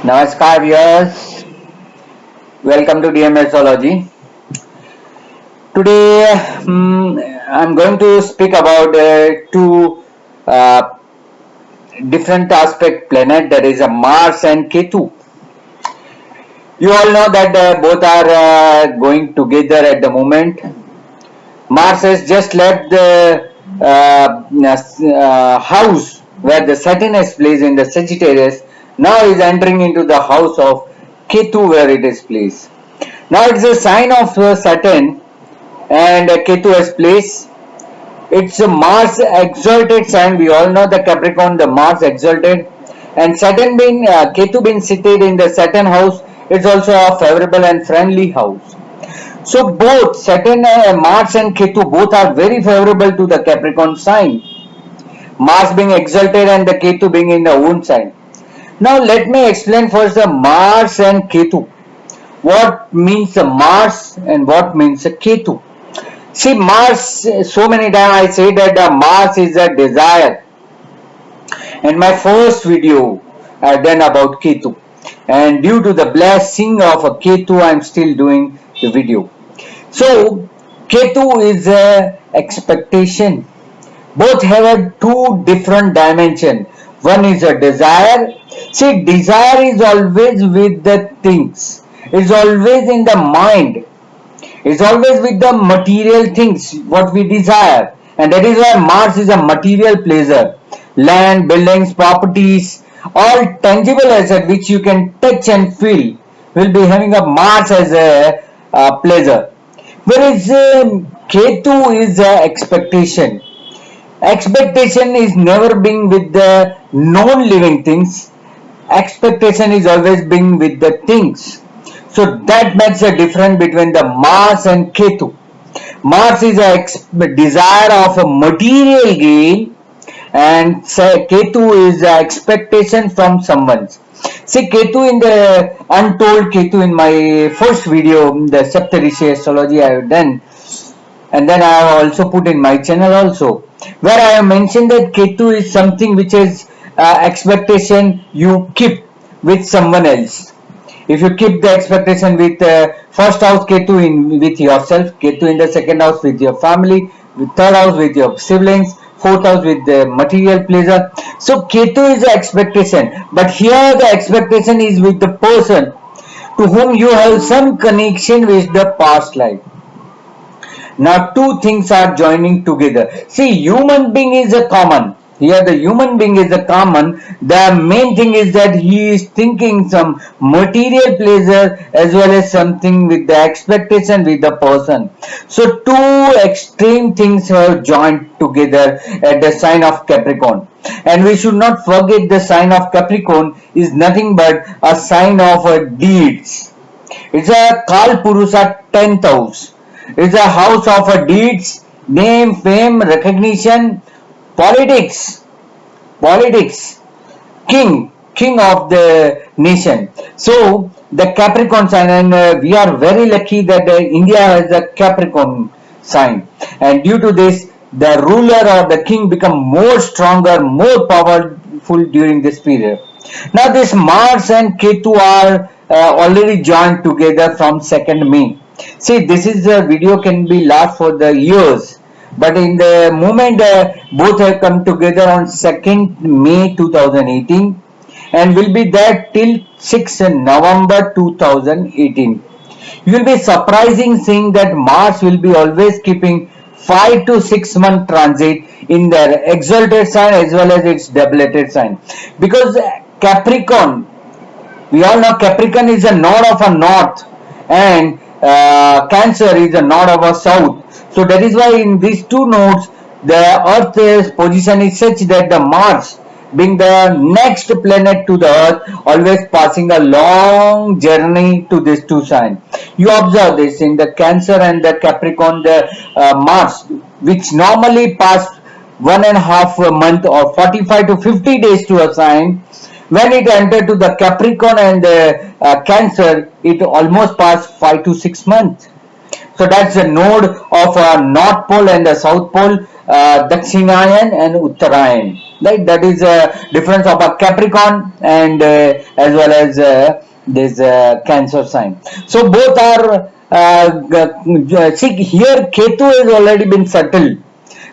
Namaskar viewers, welcome to DM Astrology. Today I'm going to speak about two uh, different aspect planet, that is a Mars and Ketu. You all know that both are going together at the moment. Mars has just left the house where the Saturn is placed in the Sagittarius. Now is entering into the house of Ketu where it is placed. Now it's a sign of Saturn and Ketu has placed. It's a Mars exalted sign. We all know the Capricorn, the Mars exalted, and Saturn being Ketu being seated in the Saturn house. It's also a favorable and friendly house. So both Saturn, Mars and Ketu both are very favorable to the Capricorn sign. Mars being exalted and the Ketu being in the own sign. Now let me explain first the Mars and Ketu. What means a Mars and what means a Ketu? See, Mars, so many times I say that Mars is a desire. And my first video I done about Ketu. And due to the blessing of a Ketu, I am still doing the video. So, Ketu is a expectation. Both have a two different dimension. One is a desire. See, desire is always with the things. It's always in the mind. It's always with the material things what we desire, and that is why Mars is a material pleasure. Land, buildings, properties, all tangible asset which you can touch and feel will be having a Mars as a pleasure. Whereas Ketu is a expectation. Expectation is never being with the non-living things. Expectation is always being with the things. So that makes a difference between the Mars and Ketu. Mars is a desire of a material gain, and Ketu is an expectation from someone. See, Ketu in the Untold Ketu in my first video, the Saptarishi Astrology I have done, and then I have also put in my channel also, where I have mentioned that Ketu is something which is expectation you keep with someone else. If you keep the expectation with first house Ketu in with yourself, Ketu in the second house with your family, with third house with your siblings, fourth house with the material pleasure. So Ketu is the expectation, but here the expectation is with the person to whom you have some connection with the past life. Now two things are joining together. See, human being is a common. Here the human being is a common. The main thing is that he is thinking some material pleasure as well as something with the expectation with the person. So two extreme things have joined together at the sign of Capricorn. And we should not forget the sign of Capricorn is nothing but a sign of deeds. It's a Kal Purusha 10th house. It's a house of deeds, name, fame, recognition, politics, king of the nation. So the Capricorn sign, and we are very lucky that India has a Capricorn sign, and due to this, the ruler or the king become more stronger, more powerful during this period. Now this Mars and Ketu are already joined together from 2nd May. See, this is a video can be last for the years, but in the moment both have come together on 2nd May 2018 and will be there till 6th November 2018. You will be surprising seeing that Mars will be always keeping 5 to 6 month transit in their exalted sign as well as its debilitated sign, because Capricorn, we all know Capricorn is a node of a north, and Cancer is a node of a south. So that is why in these two nodes the Earth's position is such that the Mars being the next planet to the Earth always passing a long journey to these two signs. You observe this in the Cancer and the Capricorn, the Mars which normally pass 1.5 month or 45 to 50 days to a sign, when it entered to the Capricorn and the Cancer, it almost passed 5 to 6 months. So that's the node of North Pole and the South Pole, Dakshinayan and Uttarayan. right? That is a difference of a Capricorn and as well as this Cancer sign. So both are see here Ketu has already been settled.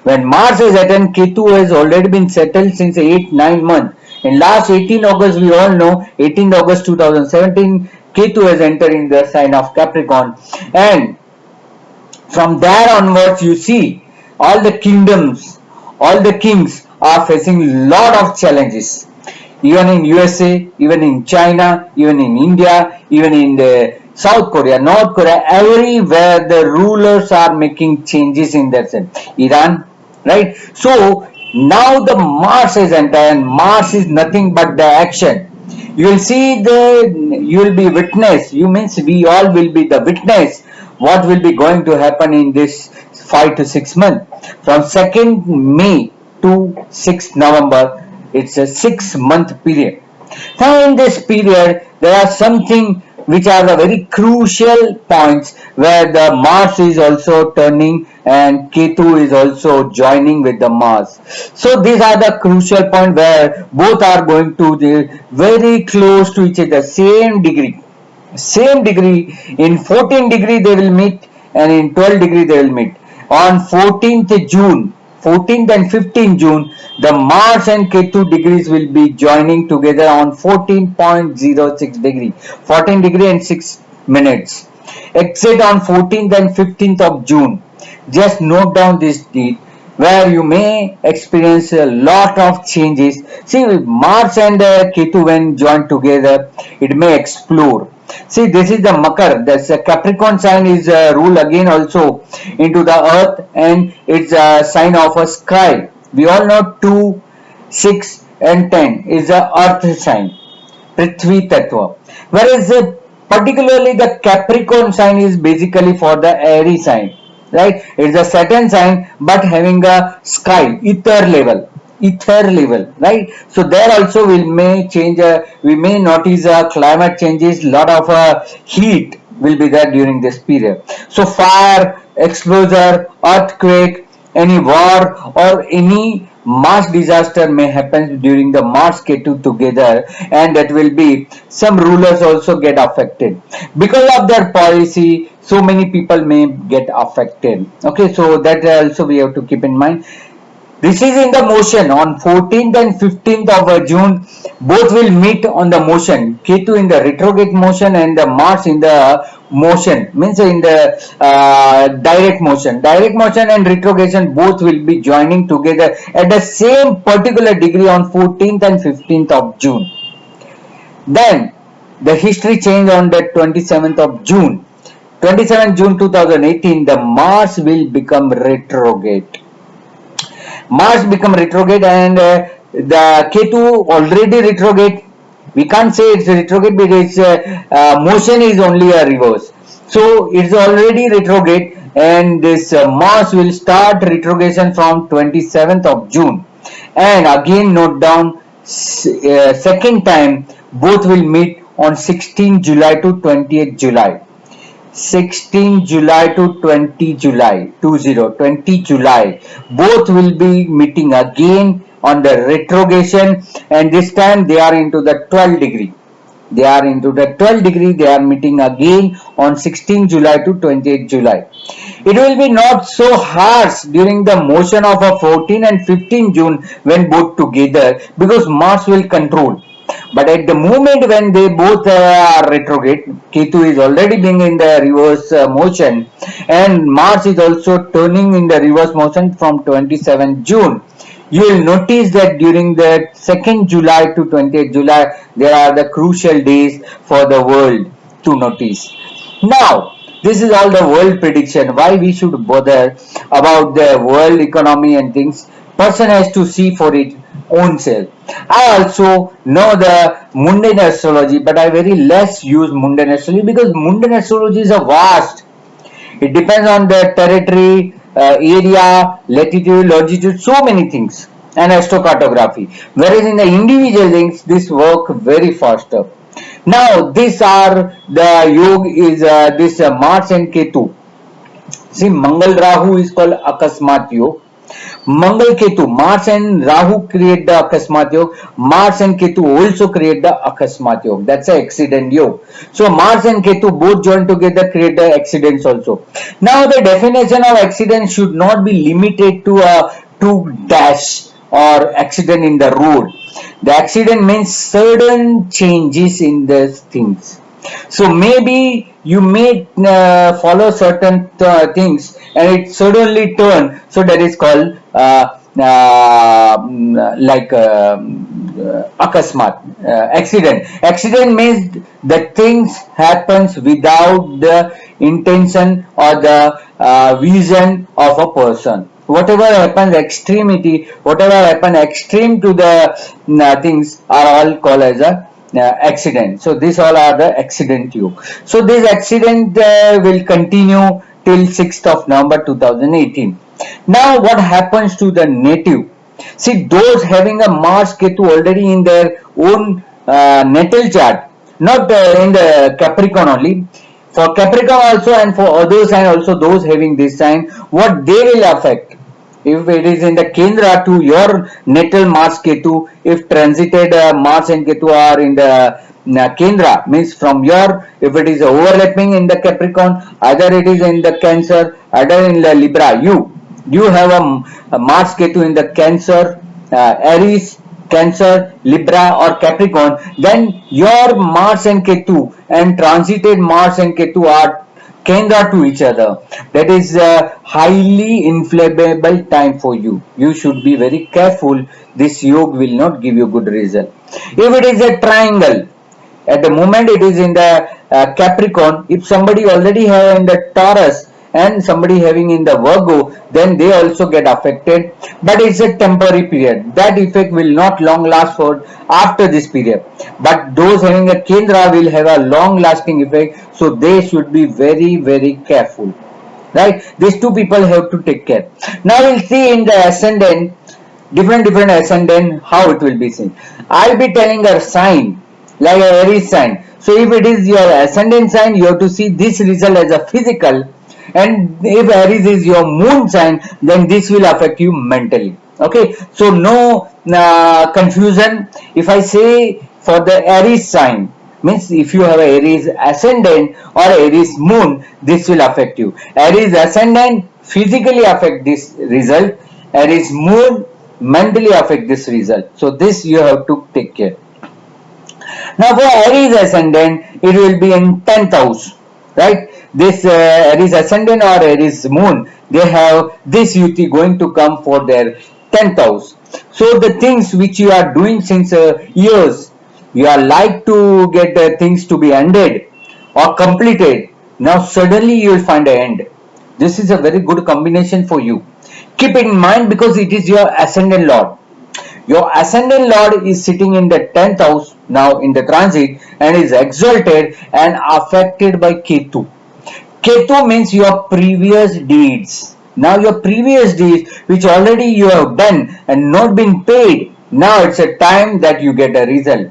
When Mars is attend, Ketu has already been settled since 8-9 months. In last 18 August, we all know 18 August 2017, Ketu has entered in the sign of Capricorn, and from there onwards, you see all the kingdoms, all the kings are facing lot of challenges. Even in USA, even in China, even in India, even in the South Korea, North Korea, everywhere the rulers are making changes in that sense. Iran, right? So now the Mars is entered, and Mars is nothing but the action. You will see you will be witness. You means we all will be the witness what will be going to happen in this 5 to 6 months from 2nd May to 6th November. It's a 6 month period. Now in this period there are something which are the very crucial points where the Mars is also turning and Ketu is also joining with the Mars. So these are the crucial point where both are going to be very close to each other, same degree. In 14 degree they will meet, and in 12 degree they will meet on 14th and 15th June. The Mars and Ketu degrees will be joining together on 14.06 degree, 14 degree and 6 minutes. Exit on 14th and 15th of June. Just note down this date where you may experience a lot of changes. See, Mars and Ketu when joined together, it may explore. See, this is the Makar. That's a Capricorn sign is rule again also into the earth, and it's a sign of a sky. We all know 2, 6 and 10 is a earth sign, Prithvi Tattva. Whereas particularly the Capricorn sign is basically for the airy sign, right? It's a Saturn sign but having a sky, ether level, right? So there also we may change, we may notice climate changes, lot of heat will be there during this period. So fire, explosion, earthquake, any war or any mass disaster may happen during the Mars-Ketu together, and that will be some rulers also get affected because of their policy. So many people may get affected. Okay, so that also we have to keep in mind. This is in the motion on 14th and 15th of June. Both will meet on the motion. Ketu in the retrograde motion and the Mars in the motion, means in the direct motion. Direct motion and retrogression both will be joining together at the same particular degree on 14th and 15th of June. Then the history change on the 27th of June. 27th June 2018, the Mars will become retrograde. Mars become retrograde, and the Ketu already retrograde. We can't say it's retrograde because motion is only a reverse. So it's already retrograde, and this Mars will start retrogression from 27th of June. And again note down, second time both will meet on 16 July to 28 July. 16 July to 20 July, 20 July. Both will be meeting again on the retrogression, and this time they are into the 12 degree. They are into the 12 degree. They are meeting again on 16 July to 28 July. It will be not so harsh during the motion of a 14 and 15 June when both together, because Mars will control. But at the moment when they both are retrograde, Ketu is already being in the reverse motion, and Mars is also turning in the reverse motion from 27 June. You will notice that during the 2nd July to 28th July, there are the crucial days for the world to notice. Now, this is all the world prediction. Why we should bother about the world economy and things? Person has to see for it own self. I also know the mundane astrology, but I very less use mundane astrology because mundane astrology is a vast. It depends on the territory, area, latitude, longitude, so many things, and astrocartography. Whereas in the individual things, this work very faster. Now, these are the yoga is this Mars and Ketu. See, Mangal Rahu is called Akasmat Yoga. Mangal+Ketu, Mars and Rahu create the Akasmat Yog. Mars and Ketu also create the Akasmat Yog. That's an accident yog. So Mars and Ketu both join together create the accidents also. Now the definition of accident should not be limited to a dash or accident in the road. The accident means sudden changes in the things. So maybe you may follow certain things and it suddenly turn. So that is called akasmat, accident. Accident means the things happens without the intention or the vision of a person. Whatever happens extremity, whatever happen extreme to the things are all called as a accident. So these all are the accident yoke. So this accident will continue till 6th of November 2018. Now what happens to the native? See, those having a Mars+Ketu already in their own natal chart, not in the Capricorn only. For Capricorn also and for other sign also, those having this sign, what they will affect. If it is in the Kendra to your natal Mars+Ketu, if transited Mars and Ketu are in the Kendra, means from your, if it is overlapping in the Capricorn, either it is in the Cancer, either in the Libra, you have a Mars+Ketu in the Cancer, Aries, Cancer, Libra or Capricorn, then your Mars and Ketu and transited Mars and Ketu are Kendra to each other. That is a highly inflammable time for you. You should be very careful. This yoga will not give you good result. If it is a triangle, at the moment it is in the Capricorn, if somebody already have in the Taurus and somebody having in the Virgo, then they also get affected, but it's a temporary period. That effect will not long last for after this period, but those having a Kendra will have a long lasting effect, so they should be very careful, right? These two people have to take care. Now we'll see in the ascendant, different ascendant, how it will be seen. I'll be telling a sign like a Aries sign. So if it is your ascendant sign, you have to see this result as a physical, and if Aries is your moon sign, then this will affect you mentally. Okay, so no confusion. If I say for the Aries sign, means if you have a Aries ascendant or Aries moon, this will affect you. Aries ascendant physically affect this result. Aries moon mentally affect this result. So this you have to take care. Now for Aries ascendant, it will be in 10th house, right? This Aries ascendant or Aries moon, they have this yuti going to come for their 10th house. So the things which you are doing since years, you are like to get things to be ended or completed. Now suddenly you will find an end. This is a very good combination for you. Keep it in mind because it is your ascendant lord. Your ascendant lord is sitting in the 10th house now in the transit and is exalted and affected by Ketu. Ketu means your previous deeds. Now your previous deeds which already you have done and not been paid, now it's a time that you get a result.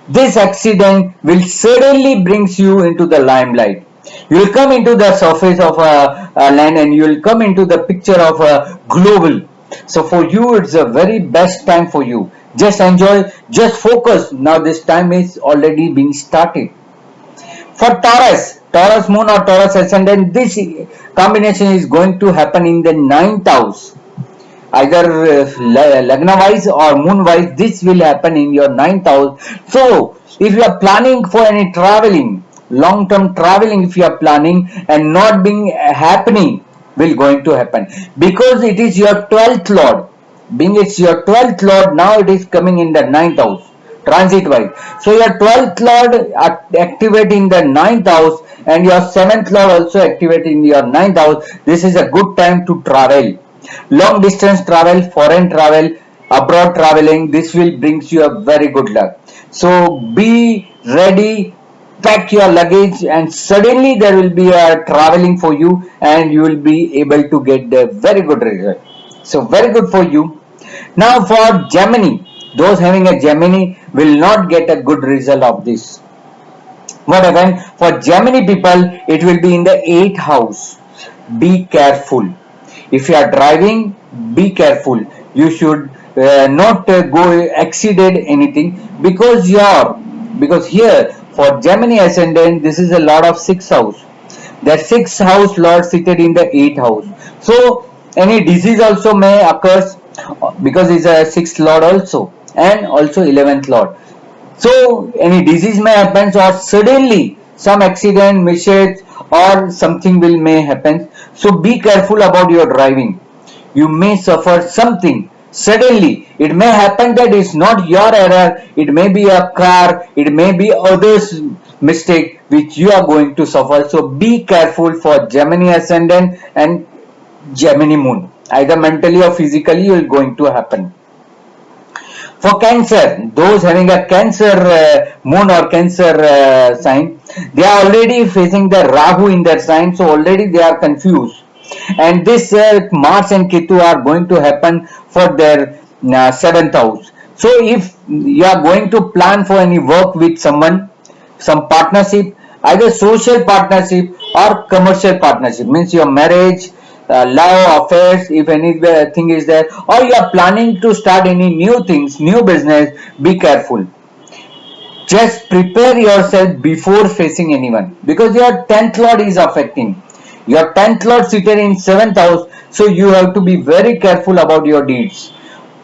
This accident will suddenly brings you into the limelight. You will come into the surface of a land and you will come into the picture of a global. So for you it's a very best time for you. Just enjoy, just focus. Now this time is already being started. For Taurus moon or Taurus ascendant, this combination is going to happen in the 9th house. Either Lagna wise or moon wise, this will happen in your 9th house. So if you are planning for any traveling, long term traveling, if you are planning and not being happening, will going to happen because it is your 12th lord. Being it's your 12th lord, now it is coming in the 9th house transit wise. So your 12th lord activate in the 9th house and your 7th lord also activate in your 9th house. This is a good time to travel. Long distance travel, foreign travel, abroad traveling, this will brings you a very good luck. So be ready, pack your luggage and suddenly there will be a traveling for you and you will be able to get a very good result. So very good for you. Now for Gemini, those having a Gemini will not get a good result of this. What happened? For Gemini people, it will be in the 8th house. Be careful. If you are driving, be careful. You should not go exceeded anything, because here for Gemini ascendant, this is a lot of sixth house. The sixth house lord seated in the eighth house. So any disease also may occurs, because it's a sixth lord also, and also 11th lord. So any disease may happen, or suddenly some accident, mishap, or something will may happen. So be careful about your driving. You may suffer something suddenly. It may happen that it's not your error. It may be a car. It may be others' mistake which you are going to suffer. So be careful for Gemini ascendant and Gemini moon. Either mentally or physically, it is going to happen. For Cancer, those having a Cancer moon or Cancer sign, they are already facing the Rahu in their sign, so already they are confused. And this Mars and Ketu are going to happen for their 7th house. So if you are going to plan for any work with someone, some partnership, either social partnership or commercial partnership, means your marriage, love affairs, if anything is there, or you are planning to start any new things, new business, be careful. Just prepare yourself before facing anyone, because your 10th lord is affecting. Your 10th lord seated in 7th house, so you have to be very careful about your deeds.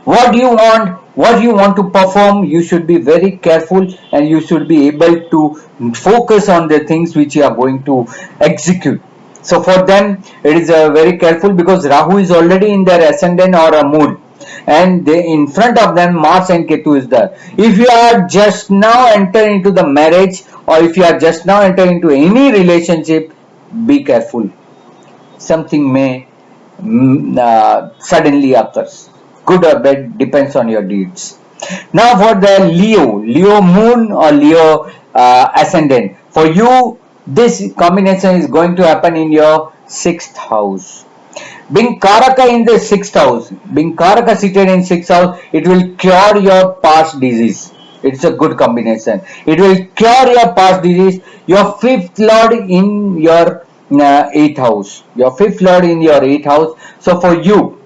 What you want to perform, you should be very careful, and you should be able to focus on the things which you are going to execute. So for them, it is very careful, because Rahu is already in their ascendant or a moon, and they in front of them Mars and Ketu is there. If you are just now entering into the marriage, or if you are just now entering into any relationship, be careful. Something may suddenly occurs. Good or bad depends on your deeds. Now for the Leo moon or Leo ascendant. For you, this combination is going to happen in your 6th house. Being Karaka in the 6th house, being Karaka seated in 6th house, it will cure your past disease. It's a good combination. It will cure your past disease. Your 5th lord in your 8th house. Your 5th lord in your 8th house. So for you,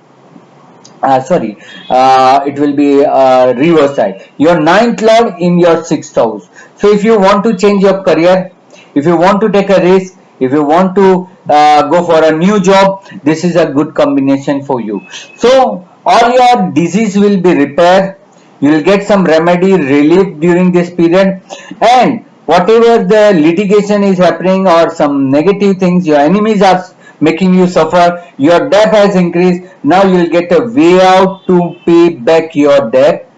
it will be reverse side. Your 9th lord in your 6th house. So if you want to change your career, if you want to take a risk, if you want to go for a new job, this is a good combination for you. So all your disease will be repaired. You will get some remedy relief during this period, and whatever the litigation is happening or some negative things, your enemies are making you suffer, your debt has increased, now you will get a way out to pay back your debt.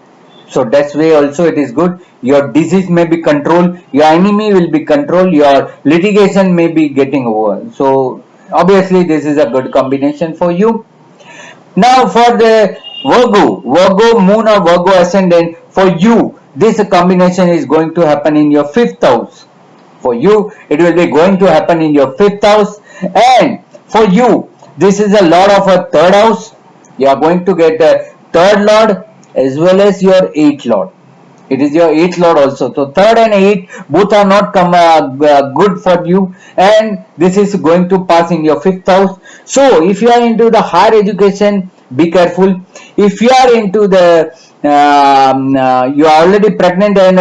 So that's way also it is good. Your disease may be controlled, your enemy will be controlled, your litigation may be getting over. So obviously this is a good combination for you. Now for the Virgo moon or Virgo ascendant, for you this combination is going to happen in your 5th house. For you it will be going to happen in your 5th house, and for you this is a lord of a 3rd house. You are going to get a 3rd lord as well as your 8th lord. It is your 8th lord also. So 3rd and 8th both are not good for you, and this is going to pass in your 5th house. So if you are into the higher education, be careful. If you are into the you are already pregnant and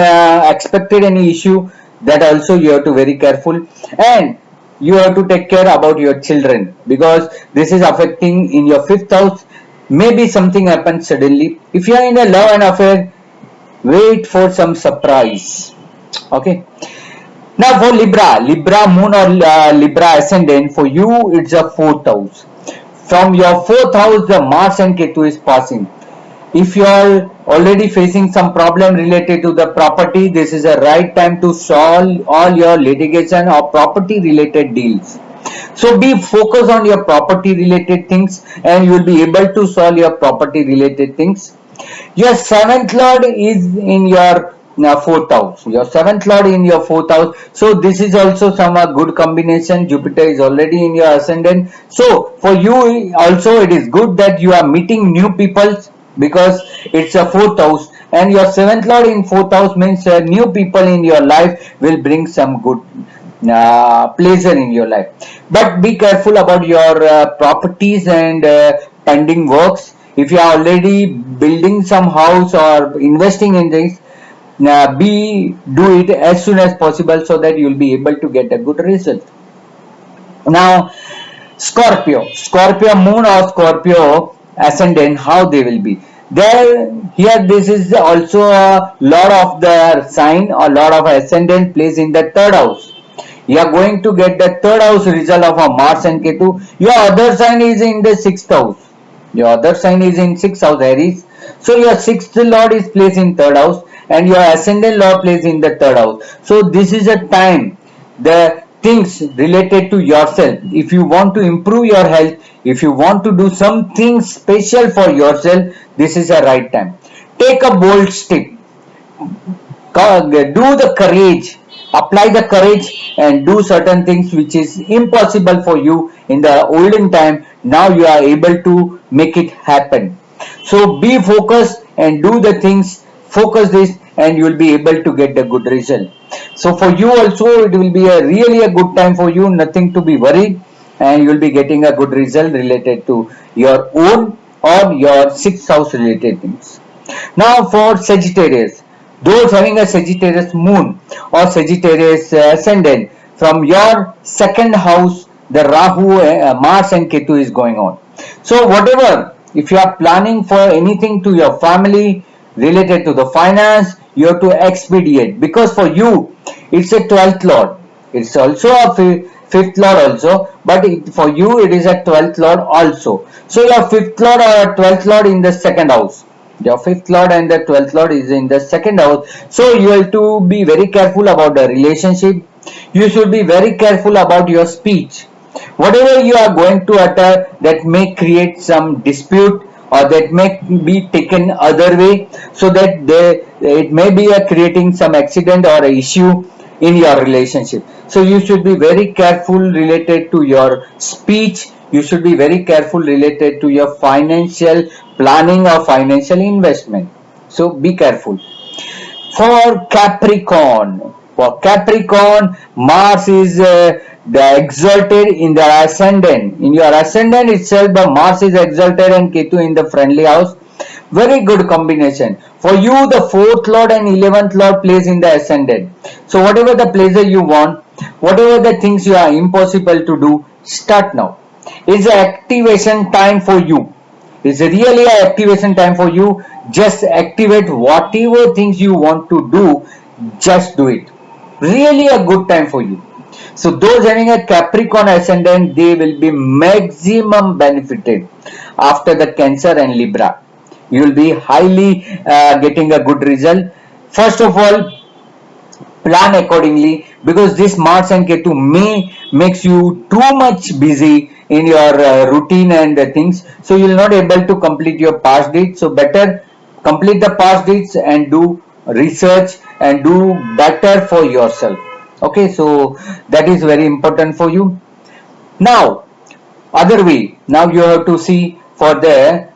expected any issue, that also you have to very careful, and you have to take care about your children, because this is affecting in your 5th house. Maybe something happens suddenly. If you are in a love and affair, wait for some surprise. Okay. Now for Libra moon or Libra ascendant, for you it's a 4th house. From your 4th house, the Mars and Ketu is passing. If you are already facing some problem related to the property, this is a right time to solve all your litigation or property related deals. So be focused on your property related things, and you will be able to solve your property related things. Your 7th lord is in your 4th house. Your 7th lord in your 4th house. So this is also some good combination. Jupiter is already in your ascendant. So for you also it is good that you are meeting new people, because it's a 4th house, and your 7th lord in 4th house means new people in your life will bring some good pleasure in your life. But be careful about your properties and pending works. If you are already building some house or investing in this, do it as soon as possible so that you will be able to get a good result. Now, Scorpio moon or Scorpio ascendant, how they will be. There, here this is also a lot of the sign or lot of ascendant place in the third house. You are going to get the third house result of a Mars and Ketu. Your other sign is in the sixth house. Your other sign is in sixth house, Aries. So your sixth lord is placed in third house and your ascendant lord plays in the third house. So this is a time the things related to yourself. If you want to improve your health, if you want to do something special for yourself, this is a right time. Take a bold step. Do the courage, apply the courage and do certain things which is impossible for you in the olden time. Now you are able to make it happen. So be focused and do the things, focus this, and you will be able to get the good result. So for you also it will be a really a good time for you, nothing to be worried, and you will be getting a good result related to your own or your sixth house related things. Now for Sagittarius, those having a Sagittarius moon or Sagittarius ascendant, from your second house the Rahu, Mars and Ketu is going on. So whatever, if you are planning for anything to your family related to the finance, you have to expedite, because for you it's a 12th lord. It's also a fifth lord also, but for you it is a 12th lord also. So your fifth lord or 12th lord in the second house. Your fifth lord and the 12th lord is in the second house. So you have to be very careful about the relationship. You should be very careful about your speech. Whatever you are going to utter that may create some dispute or that may be taken other way, so that it may be creating some accident or a issue in your relationship. So you should be very careful related to your speech. You should be very careful related to your financial planning or financial investment. So be careful. For Capricorn, Mars is the exalted in the ascendant. In your ascendant itself, the Mars is exalted and Ketu in the friendly house. Very good combination. For you, the 4th lord and 11th lord plays in the ascendant. So whatever the pleasure you want, whatever the things you are impossible to do, start now. It's an activation time for you. It's really an activation time for you. Just activate whatever things you want to do. Just do it. Really a good time for you. So those having a Capricorn ascendant, they will be maximum benefited after the Cancer and Libra. You will be highly getting a good result. First of all, plan accordingly, because this Mars and Ketu may makes you too much busy in your routine and things, so you will not able to complete your past deeds. So better complete the past deeds and do research and do better for yourself. Okay, so that is very important for you. Now other way, now you have to see for the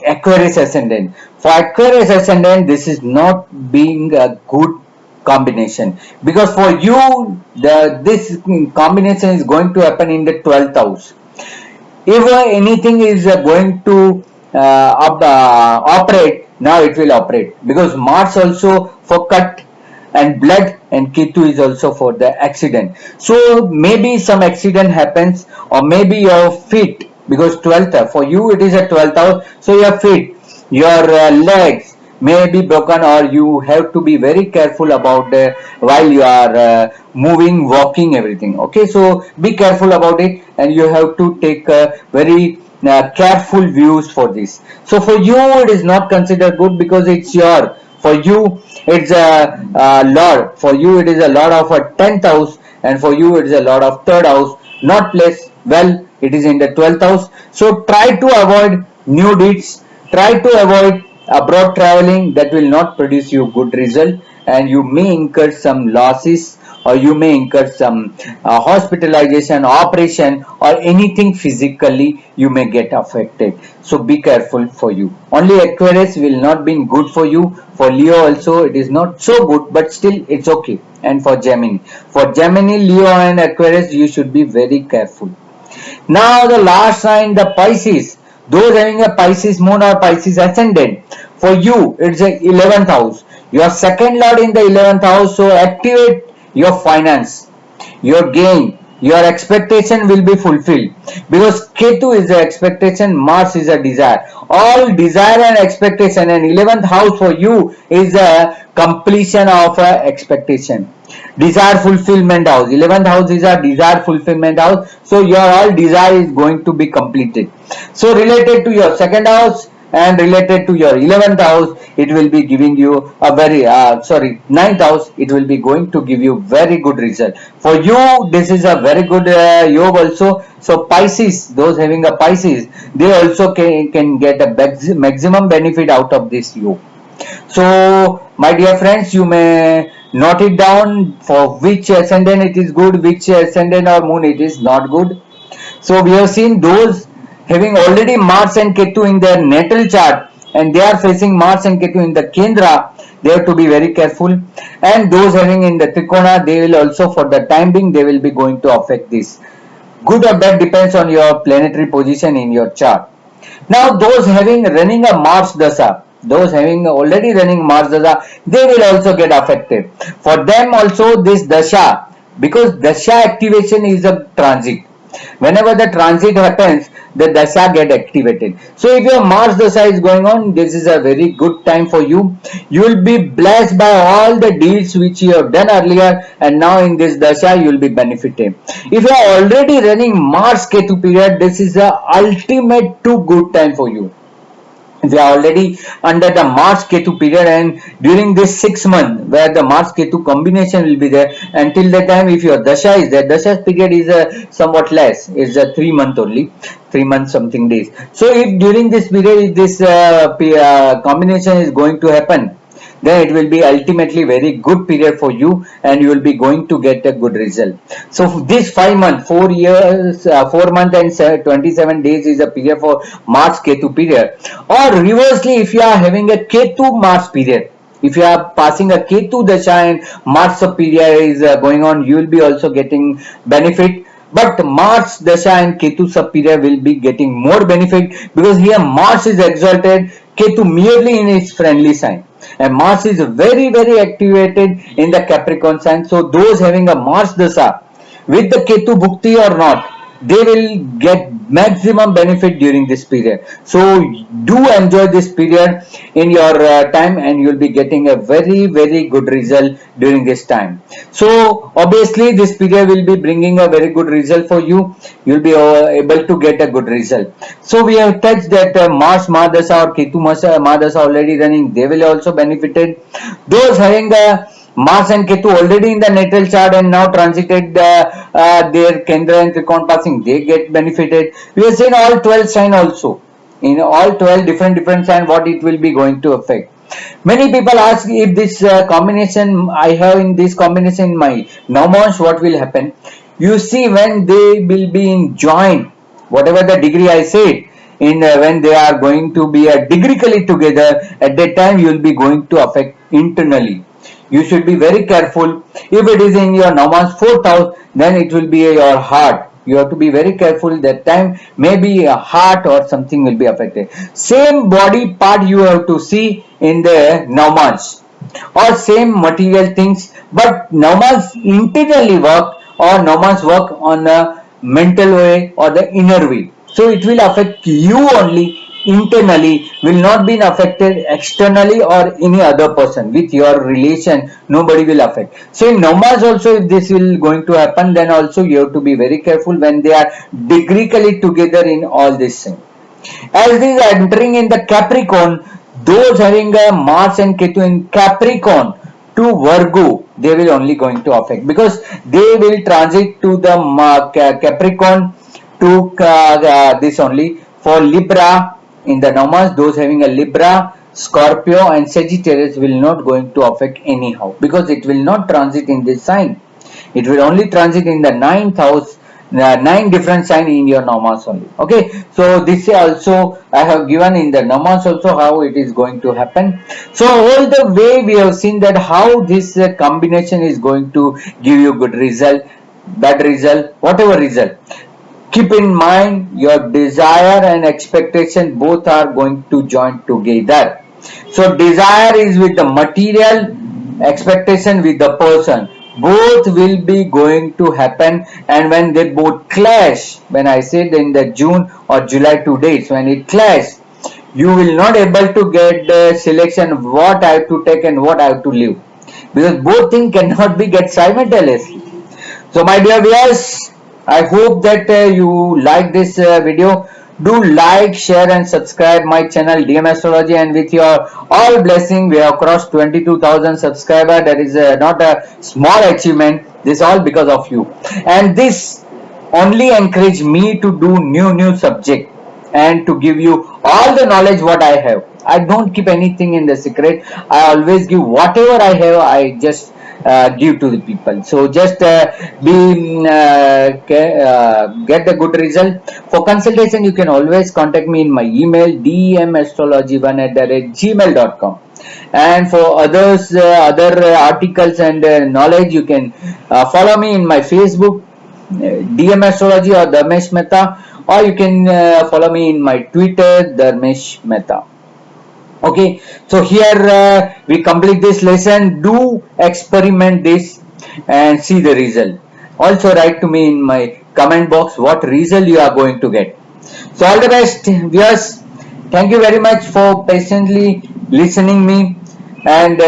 Aquarius ascendant. For Aquarius ascendant, this is not being a good combination, because for you this combination is going to happen in the 12th house. If anything is going to operate, now it will operate, because Mars also for cut and blood and Ketu is also for the accident. So maybe some accident happens, or maybe your feet, because 12th for you it is a 12th house, so your feet, your legs may be broken, or you have to be very careful about while you are moving, walking, everything. Okay, so be careful about it, and you have to take very careful views for this. So for you it is not considered good, because it's your, for you it's a lord, for you it is a lord of a 10th house, and for you it is a lord of 3rd house, not placed well, it is in the 12th house. So try to avoid new deeds, try to avoid abroad traveling, that will not produce you good result, and you may incur some losses, or you may incur some hospitalization, operation, or anything physically you may get affected. So be careful for you. Only Aquarius will not be good for you. For Leo also it is not so good, but still it's okay. And for Gemini, Leo and Aquarius, you should be very careful. Now the last sign, the Pisces. Those having a Pisces moon or Pisces ascendant, for you it's the 11th house. Your second lord in the 11th house, so activate your finance, your gain, your expectation will be fulfilled, because Ketu is the expectation, Mars is a desire. All desire and expectation, and 11th house for you is the completion of expectation. Desire fulfillment house, 11th house is a desire fulfillment house, so your all desire is going to be completed. So related to your second house and related to your 11th house, it will be giving you a very ninth house, it will be going to give you very good result. For you this is a very good yoga also. So Pisces, those having a Pisces, they also can get a maximum benefit out of this yoga. So my dear friends, you may note it down for which ascendant it is good, which ascendant or moon it is not good. So we have seen those having already Mars and Ketu in their natal chart, and they are facing Mars and Ketu in the Kendra, they have to be very careful. And those having in the Trikona, they will also, for the time being, they will be going to affect this. Good or bad depends on your planetary position in your chart. Now those having running a Mars Dasa, those having already running Mars Dasa, they will also get affected. For them also this Dasha, because Dasha activation is a transit. Whenever the transit happens, the Dasha get activated. So if your Mars Dasha is going on, this is a very good time for you. You will be blessed by all the deeds which you have done earlier, and now in this Dasha you will be benefited. If you are already running Mars-Ketu period, this is the ultimate too good time for you. They are already under the Mars-Ketu period, and during this 6 months where the Mars-Ketu combination will be there, until the time if your Dasha is there, Dasha's period is somewhat less, it's a 3 month only, 3 months something days. So if during this period if this combination is going to happen, then it will be ultimately very good period for you, and you will be going to get a good result. So this 5 months, 4 years, 4 months and 27 days is a period for Mars Ketu period. Or reversely, if you are having a Ketu Mars period, if you are passing a Ketu Dasha and Mars period is going on, you will be also getting benefit. But Mars Dasha and Ketu sub period will be getting more benefit, because here Mars is exalted, Ketu merely in its friendly sign, and Mars is very activated in the Capricorn sign. So those having a Mars Dasha with the Ketu Bhukti or not, they will get maximum benefit during this period. So do enjoy this period in your time, and you will be getting a very good result during this time. So obviously this period will be bringing a very good result for you. You will be able to get a good result. So we have touched that Mars Mahadasha or Ketu Mahadasha already running, they will also benefited. Those having the Mars and Ketu already in the natal chart and now transited their Kendra and Trikon passing, they get benefited. We have seen all 12 sign also. In all 12 different sign, what it will be going to affect. Many people ask if this combination I have in this combination in my Navamsha, what will happen? You see, when they will be in joint, whatever the degree I said, in when they are going to be degreecally together, at that time you will be going to affect internally. You should be very careful. If it is in your Navamsha 4th house, then it will be your heart. You have to be very careful. That time maybe a heart or something will be affected. Same body part you have to see in the Navamsha, or same material things, but Navamsha internally work, or Navamsha work on a mental way or the inner way. So it will affect you only internally, will not be affected externally or any other person. With your relation, nobody will affect. So in Navamsha also, if this will going to happen, then also you have to be very careful when they are degreecally together in all this thing. As this entering in the Capricorn, those having a Mars and Ketu in Capricorn to Virgo, they will only going to affect, because they will transit to the Capricorn to this only. For Libra in the Navamsha, those having a Libra, Scorpio and Sagittarius will not going to affect anyhow, because it will not transit in this sign. It will only transit in the 9th house, 9 different sign in your Navamsha only. Okay, so this also I have given in the Navamsha also how it is going to happen. So all the way we have seen that how this combination is going to give you good result, bad result, whatever result. Keep in mind your desire and expectation both are going to join together. So desire is with the material, expectation with the person. Both will be going to happen, and when they both clash, when I said in the June or July 2 days, when it clash, you will not able to get the selection what I have to take and what I have to leave, because both things cannot be get simultaneously. So my dear viewers, I hope that you like this video. Do like, share and subscribe my channel DM Astrology, and with your all blessing we have crossed 22,000 subscribers. That is not a small achievement. This is all because of you, and this only encourage me to do new subject and to give you all the knowledge what I have. I don't keep anything in the secret. I always give whatever I have. I just give to the people. So just get the good result. For consultation, you can always contact me in my email dmastrology1@gmail.com. And for others, other articles and knowledge, you can follow me in my Facebook DM Astrology or Dharmesh Mehta, or you can follow me in my Twitter Dharmesh Mehta. Okay, so here we complete this lesson. Do experiment this and see the result. Also write to me in my comment box what result you are going to get. So all the best viewers. Thank you very much for patiently listening me and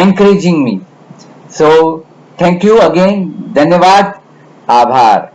encouraging me. So thank you again. Dhanyavad. Aabhar.